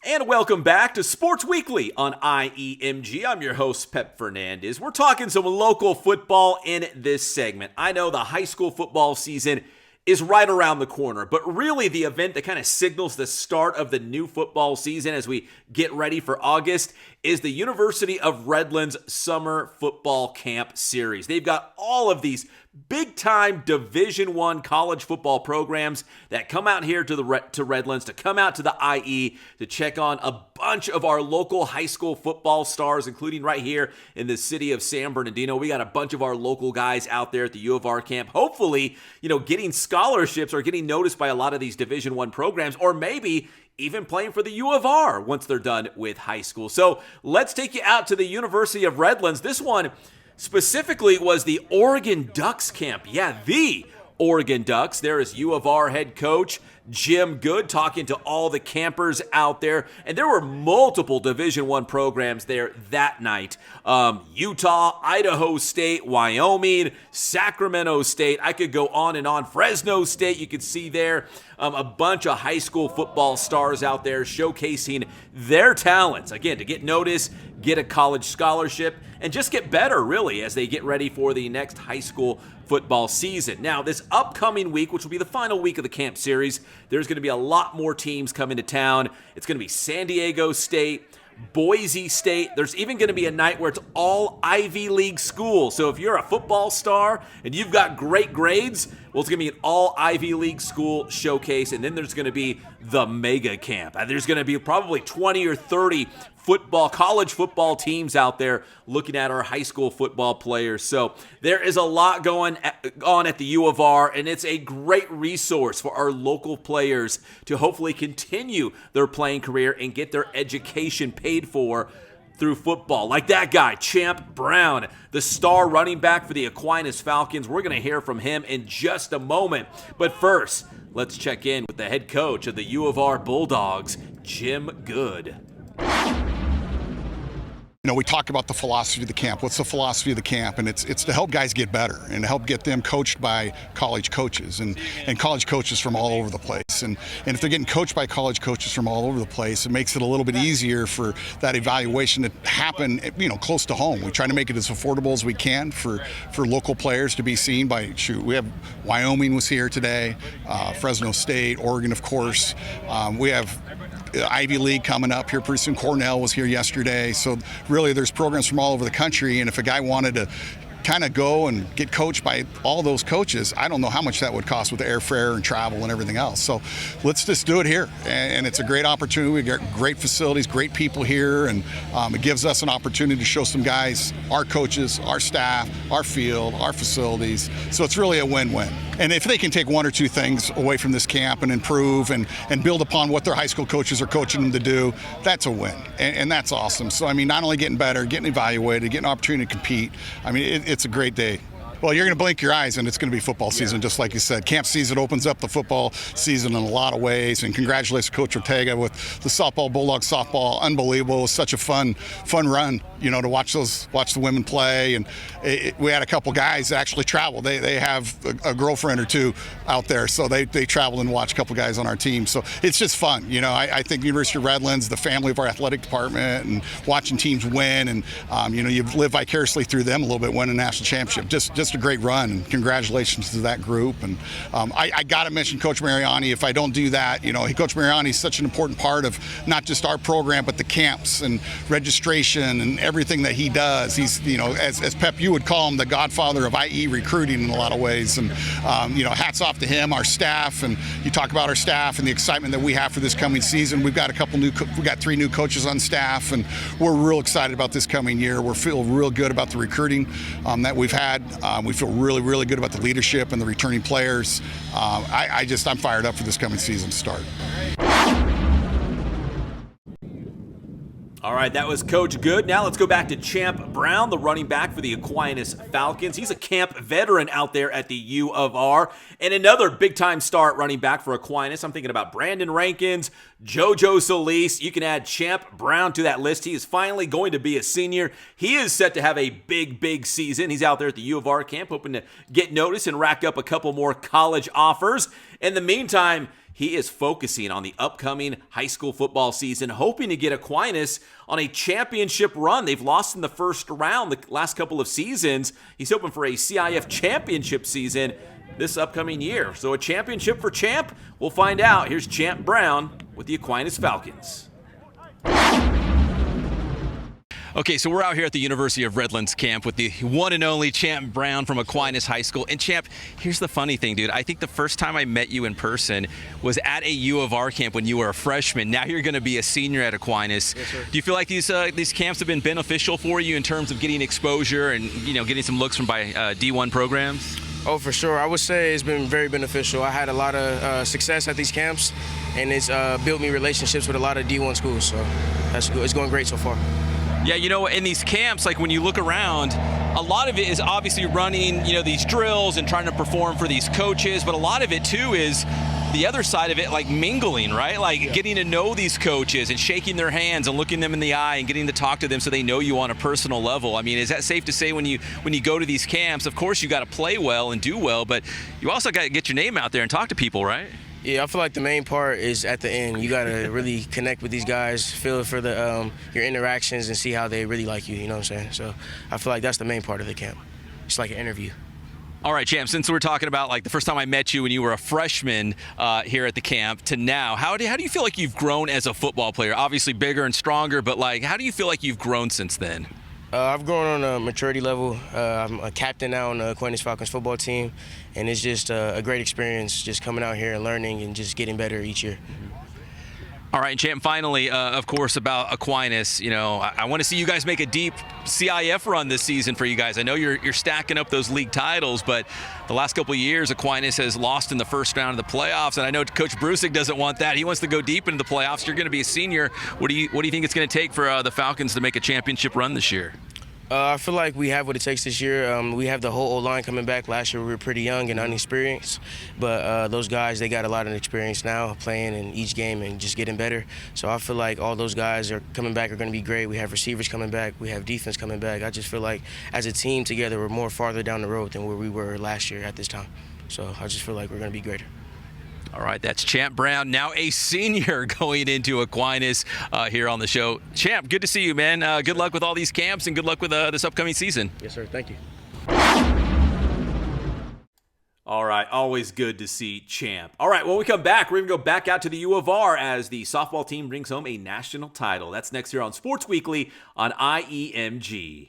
And welcome back to Sports Weekly on IEMG. I'm your host, Pep Fernandez. We're talking some local football in this segment. I know the high school football season is right around the corner, but really the event that kind of signals the start of the new football season as we get ready for August is the University of Redlands Summer Football Camp Series. They've got all of these big-time Division I college football programs that come out here to Redlands, to come out to the IE, to check on a bunch of our local high school football stars, including right here in the city of San Bernardino. We got a bunch of our local guys out there at the U of R camp, hopefully, getting scholarships or getting noticed by a lot of these Division I programs, or maybe even playing for the U of R once they're done with high school. So let's take you out to the University of Redlands. This one specifically was the Oregon Ducks camp. Yeah, the Oregon Ducks. There is U of R head coach Jim Good talking to all the campers out there. And there were multiple Division I programs there that night. Utah, Idaho State, Wyoming, Sacramento State. I could go on and on. Fresno State, you could see there. A bunch of high school football stars out there showcasing their talents. Again, to get noticed, get a college scholarship, and just get better, really, as they get ready for the next high school football season. Now, this upcoming week, which will be the final week of the camp series, there's going to be a lot more teams coming to town. It's going to be San Diego State, Boise State. There's even going to be a night where it's all Ivy League schools. So if you're a football star and you've got great grades, well, it's going to be an all Ivy League school showcase. And then there's going to be the mega camp. There's going to be probably 20 or 30 college football teams out there looking at our high school football players. So there is a lot going on at the U of R, and it's a great resource for our local players to hopefully continue their playing career and get their education paid for through football. Like that guy, Champ Brown, the star running back for the Aquinas Falcons. We're going to hear from him in just a moment. But first, let's check in with the head coach of the U of R Bulldogs, Jim Good. We talk about the philosophy of the camp. What's the philosophy of the camp? And it's to help guys get better and to help get them coached by college coaches and college coaches from all over the place. And if they're getting coached by college coaches from all over the place, it makes it a little bit easier for that evaluation to happen, close to home. We try to make it as affordable as we can for local players to be seen by, we have Wyoming was here today, Fresno State, Oregon, of course. We have Ivy League coming up here pretty soon. Cornell was here yesterday. So really there's programs from all over the country, and if a guy wanted to kind of go and get coached by all those coaches, I don't know how much that would cost with the airfare and travel and everything else. So let's just do it here. And it's a great opportunity. We got great facilities, great people here, and it gives us an opportunity to show some guys, our coaches, our staff, our field, our facilities. So it's really a win-win. And if they can take one or two things away from this camp and improve and build upon what their high school coaches are coaching them to do, that's a win. And that's awesome. So, not only getting better, getting evaluated, getting an opportunity to compete, it's a great day. Well, you're going to blink your eyes and it's going to be football season, just like you said. Camp season opens up the football season in a lot of ways. And congratulations, Coach Ortega, with the softball, Bulldogs softball. Unbelievable. It was such a fun run, to watch the women play. And we had a couple guys that actually traveled. They have a girlfriend or two out there, so they traveled and watched a couple guys on our team. So it's just fun. I think University of Redlands, the family of our athletic department, and watching teams win, and you live vicariously through them a little bit, win a national championship. Just a great run, and congratulations to that group. And I got to mention Coach Mariani. If I don't do that, Coach Mariani is such an important part of not just our program, but the camps and registration and everything that he does. He's, as Pep, you would call him the godfather of IE recruiting in a lot of ways. And, hats off to him, our staff. And you talk about our staff and the excitement that we have for this coming season. We've got we got 3 new coaches on staff, and we're real excited about this coming year. We feel real good about the recruiting that we've had. We feel really, really good about the leadership and the returning players. I'm fired up for this coming season to start. All right, that was Coach Good. Now let's go back to Champ Brown, the running back for the Aquinas Falcons. He's a camp veteran out there at the U of R. And another big-time start running back for Aquinas. I'm thinking about Brandon Rankins, JoJo Solis. You can add Champ Brown to that list. He is finally going to be a senior. He is set to have a big season. He's out there at the U of R camp, hoping to get noticed and rack up a couple more college offers. In the meantime, he is focusing on the upcoming high school football season, hoping to get Aquinas on a championship run. They've lost in the first round the last couple of seasons. He's hoping for a CIF championship season this upcoming year. So a championship for Champ? We'll find out. Here's Champ Brown with the Aquinas Falcons. Okay, so we're out here at the University of Redlands camp with the one and only Champ Brown from Aquinas High School. And Champ, here's the funny thing, dude. I think the first time I met you in person was at a U of R camp when you were a freshman. Now you're going to be a senior at Aquinas. Yes, sir. Do you feel like these camps have been beneficial for you in terms of getting exposure and getting some looks from by D1 programs? Oh, for sure. I would say it's been very beneficial. I had a lot of success at these camps, and it's built me relationships with a lot of D1 schools. So that's good. It's going great so far. Yeah, in these camps, like when you look around, a lot of it is obviously running, these drills and trying to perform for these coaches, but a lot of it too is the other side of it, like mingling, right? Like getting to know these coaches and shaking their hands and looking them in the eye and getting to talk to them so they know you on a personal level. I mean, is that safe to say when you go to these camps, of course you got to play well and do well, but you also got to get your name out there and talk to people, right? Yeah, I feel like the main part is at the end. You got to really connect with these guys, feel for your interactions and see how they really like you, you know what I'm saying? So I feel like that's the main part of the camp. It's like an interview. All right, Champ, since we're talking about like the first time I met you when you were a freshman here at the camp to now, how do you feel like you've grown as a football player? Obviously bigger and stronger, but like how do you feel like you've grown since then? I've grown on a maturity level. I'm a captain now on the Aquinas Falcons football team, and it's just a great experience just coming out here and learning and just getting better each year. All right, Champ, finally, of course, about Aquinas, I want to see you guys make a deep CIF run this season for you guys. I know you're stacking up those league titles, but the last couple of years, Aquinas has lost in the first round of the playoffs, and I know Coach Brusig doesn't want that. He wants to go deep into the playoffs. You're going to be a senior. What do you think it's going to take for the Falcons to make a championship run this year? I feel like we have what it takes this year. We have the whole O-line coming back. Last year we were pretty young and unexperienced, but those guys, they got a lot of experience now playing in each game and just getting better. So I feel like all those guys are coming back are going to be great. We have receivers coming back. We have defense coming back. I just feel like as a team together, we're more farther down the road than where we were last year at this time. So I just feel like we're going to be greater. All right, that's Champ Brown, now a senior going into Aquinas here on the show. Champ, good to see you, man. Good luck with all these camps and good luck with this upcoming season. Yes, sir. Thank you. All right, always good to see Champ. All right, when we come back, we're going to go back out to the U of R as the softball team brings home a national title. That's next here on Sports Weekly on IEMG.